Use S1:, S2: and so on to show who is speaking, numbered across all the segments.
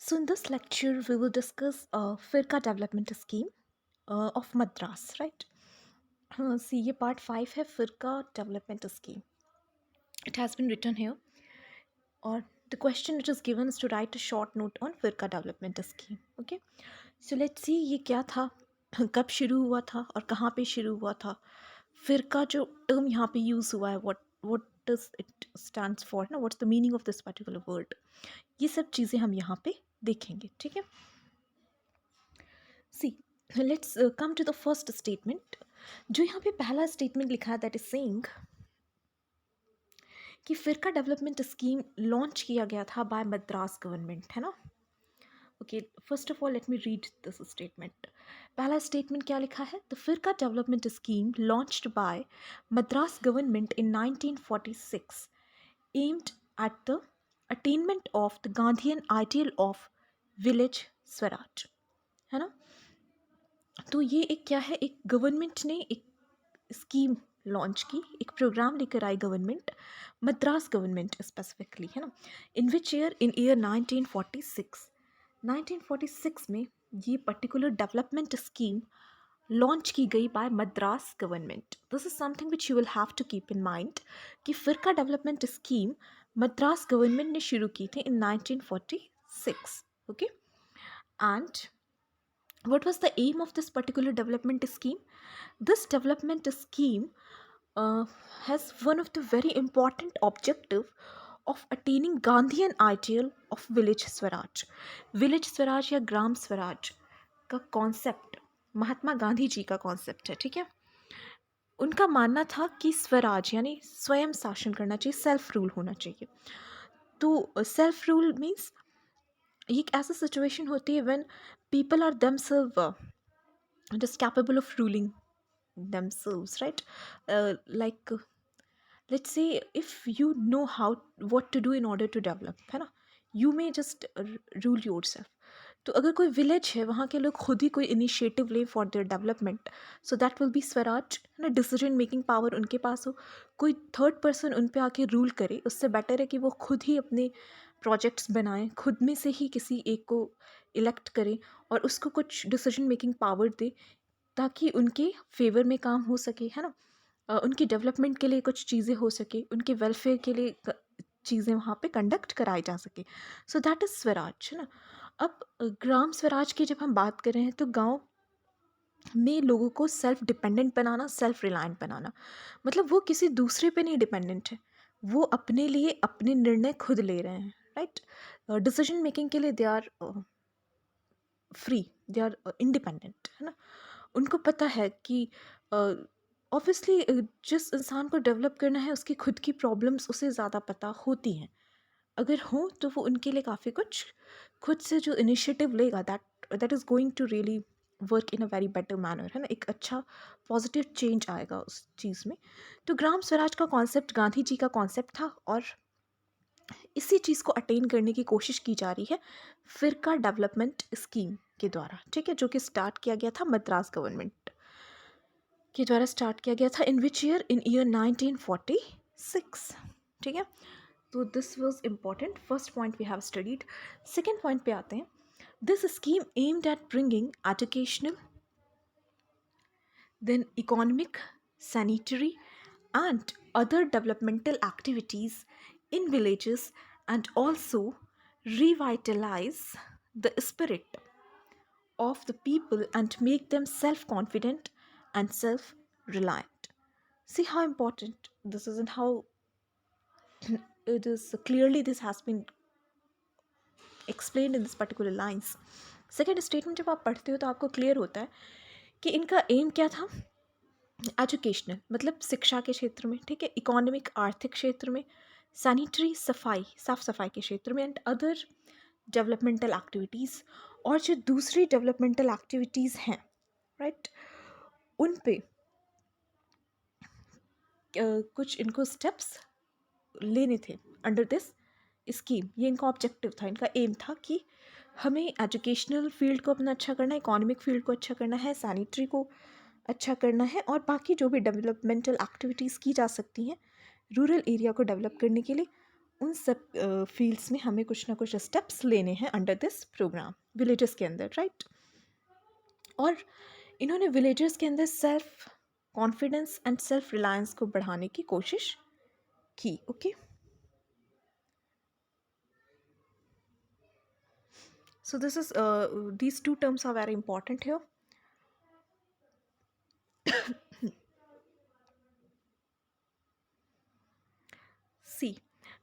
S1: So, in this lecture, we will discuss Firqa Development Scheme of Madras, right? See, ये part 5 है Firqa Development Scheme. It has been written here, or the question which is given is to write a short note on Firqa Development Scheme. Okay, so let's see ये क्या था, कब शुरू हुआ था और कहाँ पे शुरू हुआ था. फ़िरका जो टर्म यहाँ पे यूज़ हुआ है, what does it stands for, ना, what's the meaning of this particular word, ये सब चीज़ें हम यहाँ पे देखेंगे. ठीक है. See let's come to the first statement. जो यहाँ पे पहला स्टेटमेंट लिखा है दैट इज सेइंग कि फ़िरका डेवलपमेंट स्कीम लॉन्च किया गया था बाय मद्रास गवर्नमेंट, है ना. Okay, first of all let me read this statement. पहला स्टेटमेंट क्या लिखा है? The firka development scheme launched by Madras government in 1946 aimed at the attainment of the Gandhian ideal of village swaraj, है ना. तो ये एक क्या है, एक गवर्नमेंट ने एक स्कीम लॉन्च की, एक प्रोग्राम लेकर आई गवर्नमेंट, मद्रास गवर्नमेंट स्पेसिफिकली, है ना. इन विच ईयर? In year 1946. 1946 में ये पर्टिकुलर डेवलपमेंट स्कीम लॉन्च की गई by Madras government. This is something which you will have to keep in mind कि Firka development scheme Madras government ने शुरू की थी in 1946. Okay, and what was the aim of this particular development scheme? This development scheme has one of the very important objective of attaining Gandhian ideal of village swaraj. Village swaraj या ग्राम स्वराज का concept Mahatma Gandhi ji का concept है. ठीक है. उनका मानना था कि स्वराज यानी स्वयं शासन करना चाहिए, सेल्फ रूल होना चाहिए. तो सेल्फ रूल मीन्स ये एक ऐसा सिचुएशन होती है when people are themselves just capable of ruling themselves, right? Like let's say if you know how what to do in order to develop, है ना, you may just rule yourself. तो अगर कोई विलेज है वहाँ के लोग खुद ही कोई इनिशिएटिव ले for their development, so that will be Swaraj, है ना. डिसीजन मेकिंग पावर उनके पास हो, कोई थर्ड पर्सन उन पे आके रूल करे, उससे बेटर है कि वो खुद ही अपने प्रोजेक्ट्स बनाएं, खुद में से ही किसी एक को इलेक्ट करें और उसको कुछ डिसीजन मेकिंग पावर दे ताकि उनके फेवर में काम हो सके, है ना. उनकी डेवलपमेंट के लिए कुछ चीज़ें हो सके, उनके वेलफेयर के लिए चीज़ें वहाँ पे कंडक्ट कराई जा सके. सो दैट इज़ स्वराज, है ना. अब ग्राम स्वराज की जब हम बात कर रहे हैं तो गांव में लोगों को सेल्फ डिपेंडेंट बनाना, सेल्फ रिलायंट बनाना, मतलब वो किसी दूसरे पे नहीं डिपेंडेंट है, वो अपने लिए अपने निर्णय खुद ले रहे हैं, राइट. डिसीजन मेकिंग के लिए they are free, they are independent, है ना. उनको पता है कि ऑब्वियसली जिस इंसान को डेवलप करना है उसकी खुद की प्रॉब्लम्स उसे ज़्यादा पता होती हैं. अगर हो तो वो उनके लिए काफ़ी कुछ खुद से जो इनिशिएटिव लेगा, that is going to really work in a very better manner, है ना. एक अच्छा पॉजिटिव चेंज आएगा उस चीज़ में. तो ग्राम स्वराज का कॉन्सेप्ट गांधी जी का कॉन्सेप्ट था और इसी चीज़ को अटेन करने की कोशिश की जा रही है फ़िरका डेवलपमेंट स्कीम के द्वारा. ठीक है, जो कि स्टार्ट किया गया था मद्रास गवर्नमेंट के द्वारा स्टार्ट किया गया था. In which year? In year 1946. ठीक है. तो this was important. First point we have studied. Second point पे आते हैं. This scheme aimed at bringing educational, then economic, sanitary, and other developmental activities in villages and also revitalize the spirit of the people and make them self-confident and self-reliant. See how important this is and how it is clearly this has been explained in this particular lines. Second statement जब आप पढ़ते हो तो आपको clear होता है कि इनका एम क्या था. एजुकेशनल मतलब शिक्षा के क्षेत्र में, ठीक है. इकोनॉमिक आर्थिक क्षेत्र में. सैनिटरी सफाई साफ सफाई के क्षेत्र में. एंड अदर डेवलपमेंटल एक्टिविटीज़, और जो दूसरी डेवलपमेंटल एक्टिविटीज़ हैं, राइट, उन पे कुछ इनको स्टेप्स लेने थे अंडर दिस स्कीम. ये इनका ऑब्जेक्टिव था, इनका एम था कि हमें एजुकेशनल फील्ड को अपना अच्छा करना है, इकोनॉमिक फील्ड को अच्छा करना है, सैनिटरी को अच्छा करना है, और बाकी जो भी डेवलपमेंटल एक्टिविटीज़ की जा सकती हैं रूरल एरिया को डेवलप करने के लिए उन सब फील्ड्स में हमें कुछ ना कुछ स्टेप्स लेने हैं अंडर दिस प्रोग्राम विलेजेस के अंदर, राइट। और इन्होंने विलेजेस के अंदर self confidence and self Reliance को बढ़ाने की कोशिश की। Okay, so this is these two terms are very important here. See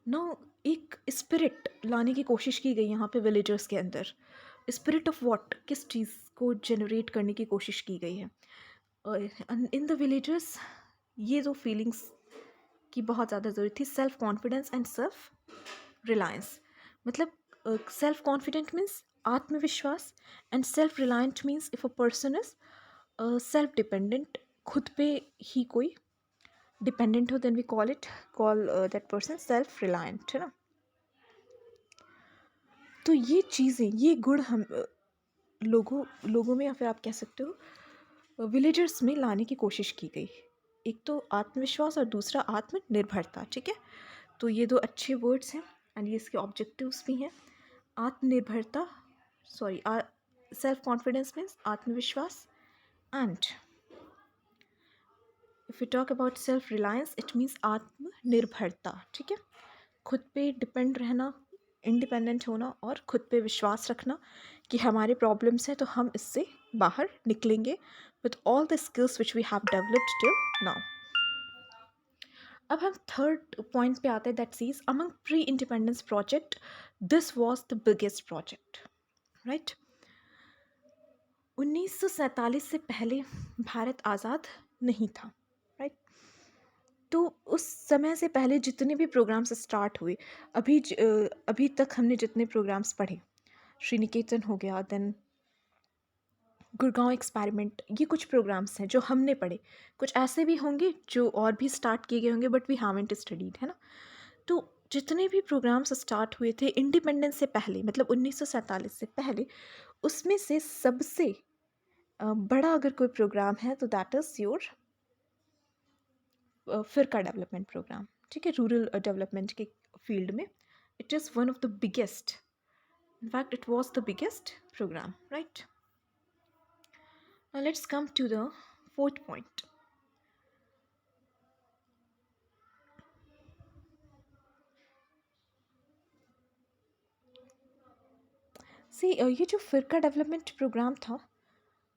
S1: now एक स्पिरिट लाने की कोशिश की गई यहाँ पे विलेजर्स के अंदर। स्पिरिट ऑफ व्हाट, किस चीज़ को जनरेट करने की कोशिश की गई है इन द विलेजर्स। ये दो फीलिंग्स की बहुत ज़्यादा ज़रूरत थी, self confidence and self reliance. मतलब सेल्फ कॉन्फिडेंट मीन्स आत्मविश्वास and self reliant means if a person is self dependent, खुद पे ही कोई डिपेंडेंट हो, then we call that person self reliant, है ना। तो ये चीज़ें, ये गुण हम लोगों में या फिर आप कह सकते हो विलेजर्स में लाने की कोशिश की गई। एक तो आत्मविश्वास और दूसरा आत्मनिर्भरता, ठीक है। तो ये दो अच्छे वर्ड्स हैं एंड ये इसके ऑब्जेक्टिव्स भी हैं। आत्मनिर्भरता, सॉरी, सेल्फ कॉन्फिडेंस मीन्स आत्मविश्वास, and if you talk about self reliance it means आत्मनिर्भरता, ठीक है। खुद पे डिपेंड रहना, इंडिपेंडेंट होना और खुद पे विश्वास रखना कि हमारे प्रॉब्लम्स हैं तो हम इससे बाहर निकलेंगे with all the skills which we have developed till now. अब हम थर्ड पॉइंट पे आते हैं, that sees among pre independence project this was the biggest project, right. 1947 से पहले भारत आज़ाद नहीं था, राइट। तो उस समय से पहले जितने भी प्रोग्राम्स स्टार्ट हुए, अभी तक हमने जितने प्रोग्राम्स पढ़े, श्री निकेतन हो गया, देन गुड़गांव एक्सपेरिमेंट, ये कुछ प्रोग्राम्स हैं जो हमने पढ़े। कुछ ऐसे भी होंगे जो और भी स्टार्ट किए गए होंगे बट वी हैवंट स्टडीड, है ना। तो जितने भी प्रोग्राम्स स्टार्ट हुए थे इंडिपेंडेंस से पहले, मतलब 1947 से पहले, उसमें से सबसे बड़ा अगर कोई प्रोग्राम है तो that is your firka development program, ठीक है। रूरल डेवलपमेंट के फील्ड में it is one of the biggest, in fact it was the biggest program, right. Now let's come to the fourth point. See, ये जो Firka development program था,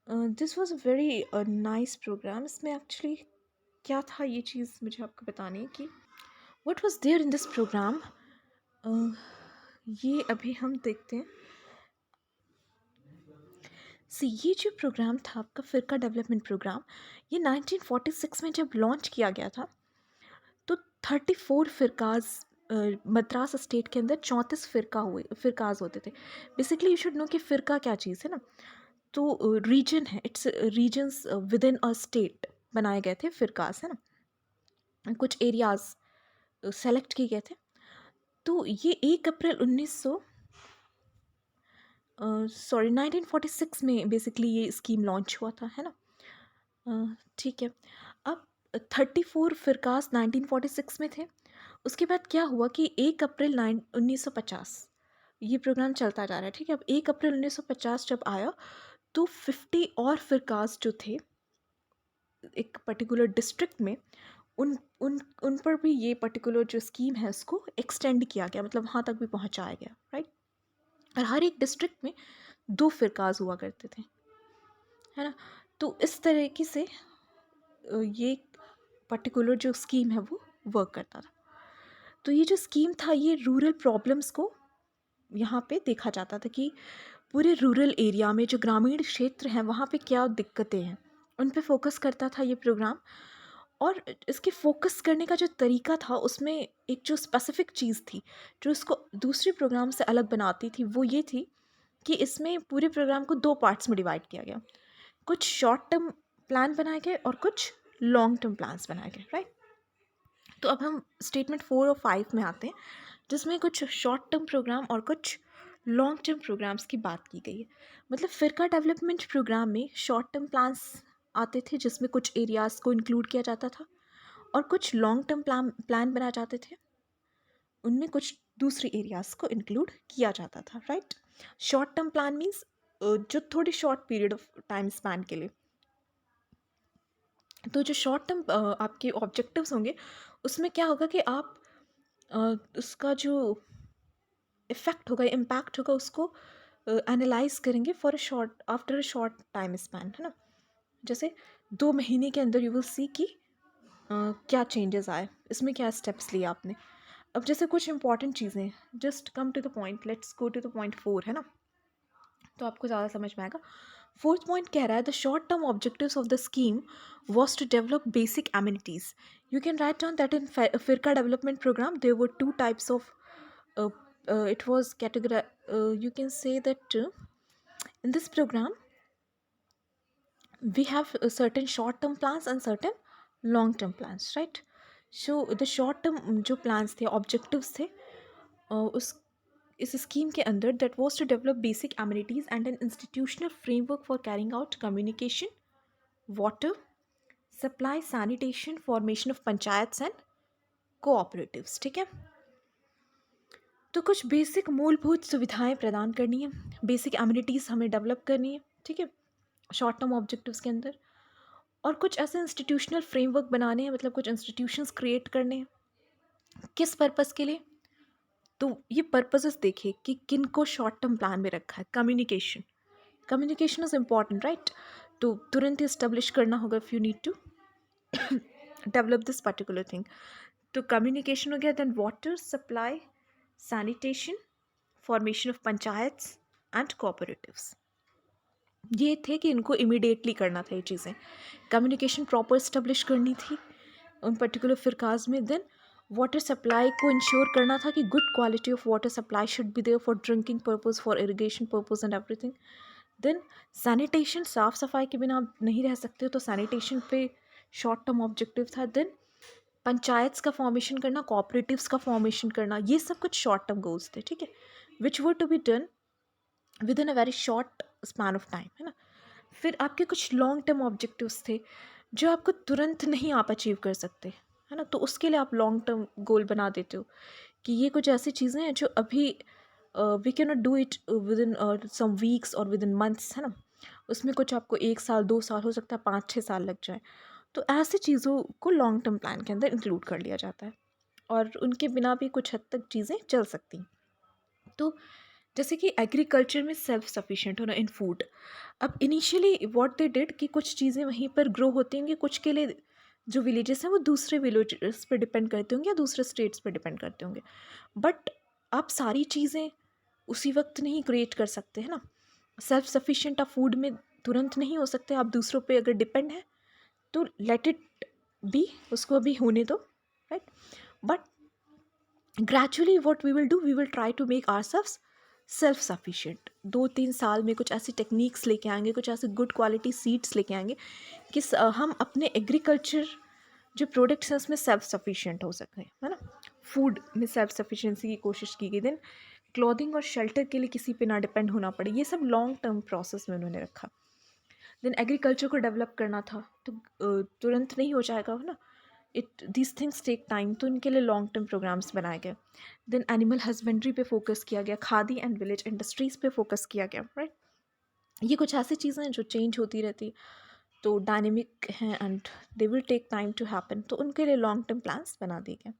S1: this was a very nice program. इसमें actually क्या था, ये चीज़ मुझे आपको बतानी है कि what was there in this program. ये अभी हम देखते हैं। सी, ये जो प्रोग्राम था आपका फिरका डेवलपमेंट प्रोग्राम, ये 1946 में जब लॉन्च किया गया था तो 34 फिरकाज, मद्रास स्टेट के अंदर 34 फिरकाज होते थे। बेसिकली यू शुड नो कि फ़िरका क्या चीज़ है ना। तो रीजन है, it's regions within a state बनाए गए थे फिरकाज, है ना। कुछ एरियाज सेलेक्ट किए गए थे। तो ये 1 अप्रैल 1946 में बेसिकली ये स्कीम लॉन्च हुआ था, है ना। ठीक है। अब 34 फिरकास 1946 में थे। उसके बाद क्या हुआ कि 1 अप्रैल 1950 ये प्रोग्राम चलता जा रहा है, ठीक है। अब 1 अप्रैल 1950 जब आया तो 50 और फिरकास जो थे एक पर्टिकुलर डिस्ट्रिक्ट में, उन उन उन पर भी ये पर्टिकुलर जो स्कीम है उसको एक्सटेंड किया गया, मतलब वहाँ तक भी पहुँचाया गया, राइट। और हर एक डिस्ट्रिक्ट में 2 फिरकास हुआ करते थे, है ना। तो इस तरीके से ये पर्टिकुलर जो स्कीम है वो वर्क करता था। तो ये जो स्कीम था ये रूरल प्रॉब्लम्स को यहाँ पे देखा जाता था कि पूरे रूरल एरिया में जो ग्रामीण क्षेत्र हैं वहाँ पे क्या दिक्कतें हैं, उन पे फोकस करता था ये प्रोग्राम। और इसके फोकस करने का जो तरीका था उसमें एक जो स्पेसिफिक चीज़ थी जो इसको दूसरे प्रोग्राम से अलग बनाती थी, वो ये थी कि इसमें पूरे प्रोग्राम को 2 पार्ट्स में डिवाइड किया गया। कुछ शॉर्ट टर्म प्लान बनाए गए और कुछ लॉन्ग टर्म प्लान्स बनाए गए, राइट। तो अब हम स्टेटमेंट 4 और 5 में आते हैं जिसमें कुछ शॉर्ट टर्म प्रोग्राम और कुछ लॉन्ग टर्म प्रोग्राम्स की बात की गई है। मतलब फिरका डेवलपमेंट प्रोग्राम में शॉर्ट टर्म प्लान्स आते थे जिसमें कुछ एरियाज़ को इंक्लूड किया जाता था और कुछ लॉन्ग टर्म प्लान बनाए जाते थे। उनमें कुछ दूसरी एरियाज़ को इंक्लूड किया जाता था, right. Short term plan means जो थोड़ी short period of time span के लिए। तो जो शॉर्ट टर्म आपके ऑब्जेक्टिव्स होंगे उसमें क्या होगा कि आप उसका जो इफ़ेक्ट होगा, इम्पैक्ट होगा, उसको एनालाइज करेंगे for a short after a short time span, है ना। जैसे 2 महीने के अंदर यू विल सी कि क्या चेंजेस आए, इसमें क्या स्टेप्स लिए आपने। अब जैसे कुछ इंपॉर्टेंट चीज़ें, just come to the point, let's go to the point 4, है ना, तो आपको ज़्यादा समझ में आएगा। फोर्थ पॉइंट कह रहा है the short term objectives of the scheme was to develop basic amenities. You can write down that in firka development program there were 2 types of it was categorized, you can say that in this program we have certain short term plans and certain long term plans, right? So the short term जो plans थे, objectives थे, उस इस scheme के अंदर that was to develop basic amenities and an institutional framework for carrying out communication, water supply, sanitation, formation of panchayats and cooperatives, ठीक है। तो कुछ बेसिक मूलभूत सुविधाएं प्रदान करनी है, बेसिक एमिनिटीज़ हमें डेवलप करनी है, ठीक है, शॉर्ट टर्म ऑब्जेक्टिव्स के अंदर। और कुछ ऐसे इंस्टीट्यूशनल फ्रेमवर्क बनाने हैं, मतलब कुछ इंस्टीट्यूशंस क्रिएट करने हैं। किस पर्पस के लिए? तो ये पर्पसेस देखिए कि किन को शॉर्ट टर्म प्लान में रखा है। Communication, communication is important, right. तो तुरंत इस्टेब्लिश करना होगा if you need to develop this particular thing. तो कम्युनिकेशन हो गया, then water supply, sanitation, formation of panchayats and cooperatives. ये थे कि इनको इमीडिएटली करना था ये चीज़ें। कम्युनिकेशन प्रॉपर इस्टेब्लिश करनी थी उन पर्टिकुलर फिरकाज में। देन वाटर सप्लाई को इंश्योर करना था कि good quality of water supply should be there for drinking purpose, for irrigation purpose and everything. Then sanitation, साफ़ सफाई के बिना आप नहीं रह सकते, तो सैनिटेशन पे शॉर्ट टर्म ऑब्जेक्टिव था। देन पंचायत्स का फॉर्मेशन करना, कोऑपरेटिव्स का फॉर्मेशन करना, ये सब कुछ शॉर्ट टर्म गोल्स थे, ठीक है, which were to be done within a very short span of time, है ना। फिर आपके कुछ लॉन्ग टर्म ऑब्जेक्टिव्स थे जो आपको तुरंत नहीं आप अचीव कर सकते, है ना, तो उसके लिए आप लॉन्ग टर्म गोल बना देते हो कि ये कुछ ऐसी चीज़ें हैं जो अभी we can not do it within some weeks और विद इन मंथ्स, है ना। उसमें कुछ आपको 1 साल 2 साल, हो सकता है 5-6 साल लग जाए। तो ऐसी चीज़ों को लॉन्ग टर्म प्लान के अंदर इंक्लूड कर लिया जाता है और उनके बिना भी कुछ हद तक चीज़ें चल सकती हैं। तो जैसे कि एग्रीकल्चर में सेल्फ सफिशिएंट होना इन फूड। अब इनिशियली व्हाट दे डिड कि कुछ चीज़ें वहीं पर ग्रो होती होंगी, कुछ के लिए जो विलेजेस हैं वो दूसरे विलेजेस पे डिपेंड करते होंगे या दूसरे स्टेट्स पे डिपेंड करते होंगे। बट आप सारी चीज़ें उसी वक्त नहीं क्रिएट कर सकते, है ना। सेल्फ सफिशिएंट आप फूड में तुरंत नहीं हो सकते, आप दूसरों पे अगर डिपेंड है तो लेट इट बी, उसको अभी होने दो, right. But gradually what we will do, we will try to make ourselves self sufficient. 2-3 साल में कुछ ऐसी टेक्निक्स लेके आएंगे, कुछ ऐसे गुड क्वालिटी सीड्स लेके आएंगे कि हम अपने एग्रीकल्चर जो प्रोडक्ट्स हैं उसमें सेल्फ सफिशिएंट हो सकें, है ना। फूड में सेल्फ सफिशिएंसी की कोशिश की गई। देन क्लॉथिंग और शेल्टर के लिए किसी पे ना डिपेंड होना पड़े, ये सब लॉन्ग टर्म प्रोसेस में उन्होंने रखा। देन एग्रीकल्चर को डेवलप करना था, तो तुरंत नहीं हो जाएगा, है ना। दिस थिंग्स टेक टाइम, तो इनके लिए लॉन्ग टर्म प्रोग्राम्स बनाए गए। देन एनिमल हस्बेंड्री पे फोकस किया गया, खादी एंड विलेज इंडस्ट्रीज़ पे फोकस किया गया, राइट। ये कुछ ऐसी चीज़ें हैं जो चेंज होती रहती, तो डायनेमिक हैं and they will take time to happen, तो उनके लिए लॉन्ग टर्म प्लान्स बना दिए गए।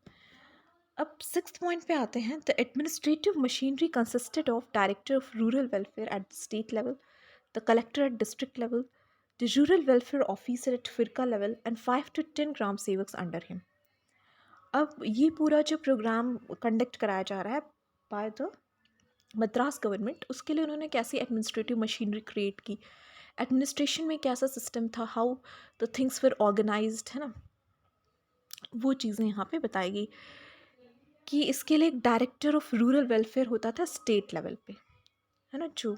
S1: अब 6th पॉइंट पे आते हैं। The administrative machinery consisted of director of rural welfare at state level, the collector at district level, the rural welfare officer at firka level, and 5 to 10 gram sevaks under him. अब ये पूरा जो programme conduct कराया जा रहा है by the Madras government, उसके लिए उन्होंने कैसी एडमिनिस्ट्रेटिव मशीनरी क्रिएट की, एडमिनिस्ट्रेशन में कैसा सिस्टम था, how the things were organized, है ना, वो चीज़ें यहाँ पे बताई गई। कि इसके लिए एक डायरेक्टर ऑफ रूरल वेलफेयर होता था स्टेट लेवल पे, है ना, जो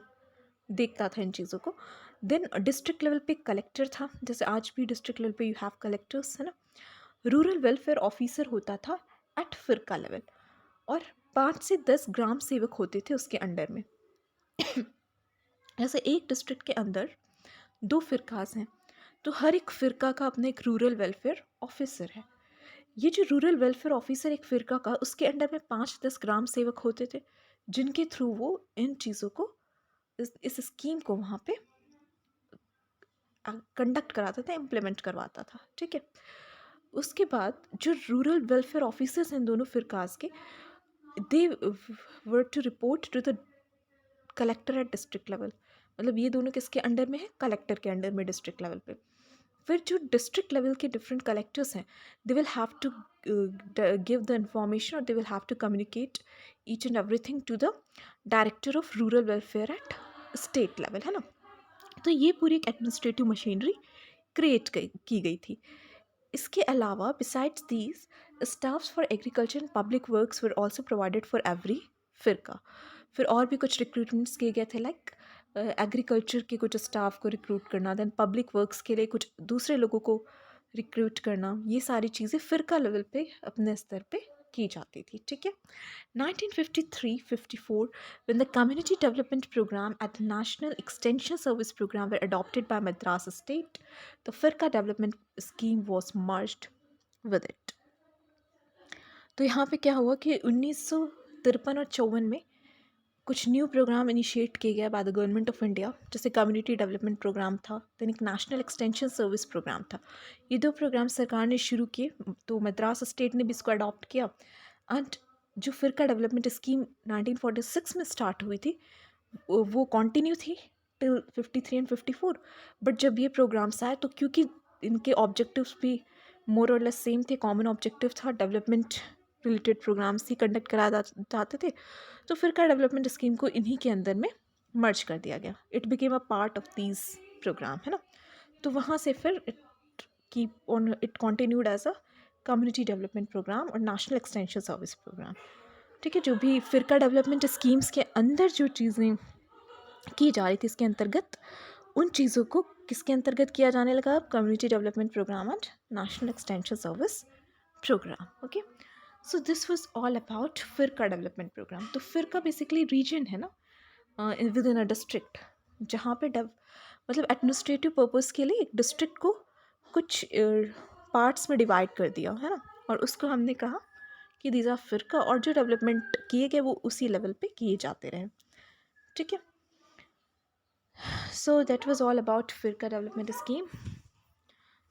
S1: देखता था इन चीज़ों को। देन डिस्ट्रिक्ट लेवल पे कलेक्टर था, जैसे आज भी डिस्ट्रिक्ट लेवल पे यू हैव कलेक्टर्स, है ना। रूरल वेलफेयर ऑफिसर होता था एट फिरका लेवल, और 5 से 10 ग्राम सेवक होते थे उसके अंडर में। जैसे एक डिस्ट्रिक्ट के अंदर 2 फिरकाज हैं, तो हर एक फ़िरका का अपना एक रूरल वेलफेयर ऑफिसर है। ये जो रूरल वेलफेयर ऑफिसर एक फ़िरका का, उसके अंडर में 5-10 ग्राम सेवक होते थे, जिनके थ्रू वो इन चीज़ों को, इस स्कीम को वहाँ पे कंडक्ट कराता था, इम्प्लीमेंट करवाता था, ठीक है। उसके बाद जो रूरल वेलफेयर ऑफिसर्स हैं दोनों फ़िरकास के, they were to report to the collector at district level. मतलब ये दोनों किसके अंडर में है? कलेक्टर के अंडर में, डिस्ट्रिक्ट लेवल पे। फिर जो डिस्ट्रिक्ट लेवल के डिफरेंट कलेक्टर्स हैं, they will have to give the information, और they will have to communicate each and everything to the director of rural welfare at state level, है ना। तो ये पूरी एक एडमिनिस्ट्रेटिव मशीनरी क्रिएट की गई थी। इसके अलावा besides these, staffs for agriculture and public works were also provided for every firka. फिर और भी कुछ रिक्रूटमेंट्स किए गए थे, लाइक एग्रीकल्चर के कुछ स्टाफ को रिक्रूट करना, देन पब्लिक वर्क्स के लिए कुछ दूसरे लोगों को रिक्रूट करना। ये सारी चीज़ें फ़िरका लेवल पे अपने स्तर पे की जाती थी, ठीक है। 1953-54, when the Community Development Program at the National Extension Service Program were adopted by Madras State, the Firka Development Scheme was merged with it. तो यहाँ पे क्या हुआ कि 1953 और 54 में कुछ न्यू प्रोग्राम इनिशिएट किए गए by the government of India, जैसे कम्युनिटी डेवलपमेंट प्रोग्राम था, देन एक नेशनल एक्सटेंशन सर्विस प्रोग्राम था। ये दो प्रोग्राम सरकार ने शुरू किए, तो मद्रास स्टेट ने भी इसको अडॉप्ट किया। एंड जो फ़िरका डेवलपमेंट स्कीम 1946 में स्टार्ट हुई थी, वो कंटिन्यू थी टिल 53 एंड 54। बट जब ये प्रोग्राम्स आए, तो क्योंकि इनके ऑब्जेक्टिव्स भी मोर और लेस सेम थे, कॉमन ऑब्जेक्टिव था, डेवलपमेंट रिलेटेड प्रोग्राम्स ही कंडक्ट कराए जाते थे, तो फ़िरका डेवलपमेंट स्कीम को इन्हीं के अंदर में मर्ज कर दिया गया। It became a part of these program, है ना। तो वहाँ से फिर it continued as a community development program और नेशनल एक्सटेंशन सर्विस प्रोग्राम, ठीक है। जो भी फ़िरका डेवलपमेंट स्कीम्स के अंदर जो चीज़ें की जा रही थी, इसके अंतर्गत उन चीज़ों को किसके अंतर्गत किया जाने लगा? Community development program and national extension service program, okay. So this was all about firka development program. तो फ़िरका बेसिकली रीजन है ना, विद इन अ डिस्ट्रिक्ट, जहाँ पे मतलब एडमिनिस्ट्रेटिव पर्पस के लिए एक डिस्ट्रिक्ट को कुछ पार्ट्स में डिवाइड कर दिया, है ना। और उसको हमने कहा कि दीज आर फ़िरका, और जो डेवलपमेंट किए गए वो उसी लेवल पे किए जाते रहे, ठीक है। So that was all about Firka development scheme.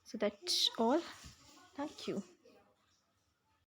S1: So that's all. Thank you.